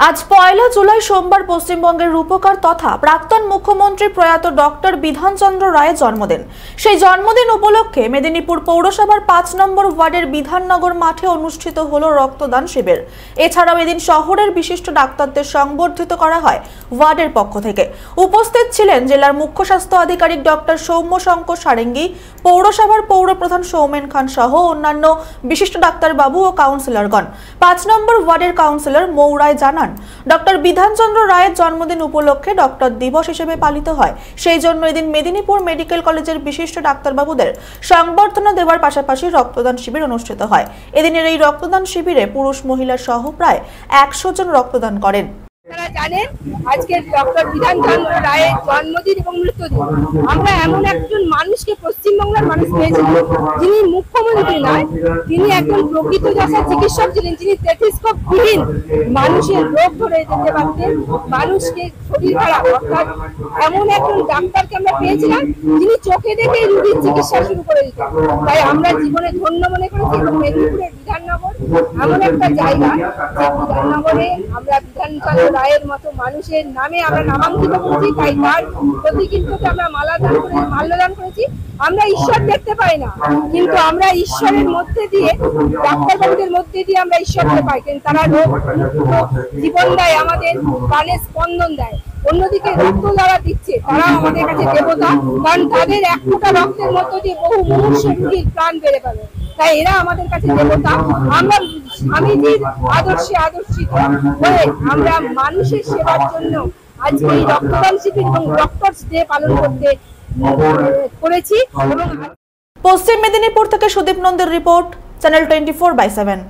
আজ ১লা জুলাই সোমবার পশ্চিমবঙ্গের রূপকার তথা প্রাক্তন মুখ্যমন্ত্রী প্রয়াত ডক্টর বিধানচন্দ্র রায়ের জন্মদিন। সেই জন্মদিন উপলক্ষে মেদিনীপুর পৌরসভার ৫ নম্বর ওয়ার্ডের বিধাননগর মাঠে অনুষ্ঠিত হলো রক্তদান শিবির। এছাড়াও এদিন শহরের বিশিষ্ট ডাক্তারদের সংবর্ধিত করা হয় ওয়ার্ডের পক্ষ থেকে। উপস্থিত ছিলেন জেলার মুখ্য স্বাস্থ্য আধিকারিক ডক্টর সৌম্য শঙ্কর সারেঙ্গী, পৌরসভার পৌরপ্রধান সৌমেন খান সহ অন্যান্য বিশিষ্ট ডাক্তারবাবু ও কাউন্সিলরগণ। ৫ নম্বর ওয়ার্ডের কাউন্সিলর মৌরায় জানান, ডক্টর বিধানচন্দ্র রায়ের জন্মদিন উপলক্ষে ডক্টর দিবস হিসেবে পালিত হয়। সেই জন্য এদিন মেদিনীপুর মেডিকেল কলেজের বিশিষ্ট ডাক্তারবাবুদের সংবর্ধনা দেওয়ার পাশাপাশি রক্তদান শিবির অনুষ্ঠিত হয়। এদিনের এই রক্তদান শিবিরে পুরুষ মহিলা সহ প্রায় ১০০ জন রক্তদান করেন। আপনারা জানেন আজকে ডক্টর বিধানচন্দ্র রায়ের জন্মদিন এবং মৃত্যুদিন। আমরা এমন একজন মানুষকে পশ্চিমবাংলার মানুষ পেয়েছিলাম যিনি মুখ্যমন্ত্রী নয়, তিনি একজন প্রকৃত যশা চিকিৎসক ছিলেন, যিনি স্টেথোস্কোপ বিহীন মানুষের রোগ ধরে যেতে পারতেন, মানুষকে শরীর খারাপ অর্থাৎ এমন একজন ডাক্তারকে আমরা পেয়েছিলাম যিনি চোখে দেখে রোগীর চিকিৎসা শুরু করে দিতেন। তাই আমরা জীবনে ধন্য মনে করেছি এবং মেদিনীপুরের বিধাননগর এমন একটা জায়গা যে বিধাননগরে আমরা বিধানচন্দ্র রায়ের মতো মানুষের নামে আমরা নামাঙ্কিত করেছি। তাই তার প্রতি কিন্তু আমরা মাল্যদান করেছি। আমরা ঈশ্বর দেখতে পাই না, কিন্তু আমরা ঈশ্বরের মধ্যে দিয়ে ডাক্তারবাবুদের মধ্যে দিয়ে আমরা ঈশ্বরকে পাই, কিন্তু তারা রোগ জীবন দেয়, আমাদের প্রাণে স্পন্দন দেয়। অন্যদিকে রক্ত যারা দিচ্ছে তারা আমাদের কাছে দেবতা, কারণ তাদের এক ফোঁটা রক্তের মধ্য দিয়ে বহু মুমূর্ষু রোগীর প্রাণ বেড়ে পাবে। তাই এরা আমাদের কাছে দেবতা। আমরা স্বামীজির আদর্শে আদর্শিত হয়ে আমরা মানুষের সেবার জন্য আজকে এই রক্তদান শিবির এবং ডক্টরস ডে পালন করেছি। এবং পশ্চিম মেদিনীপুর থেকে সুদীপ নন্দের রিপোর্ট, চ্যানেল 24/7।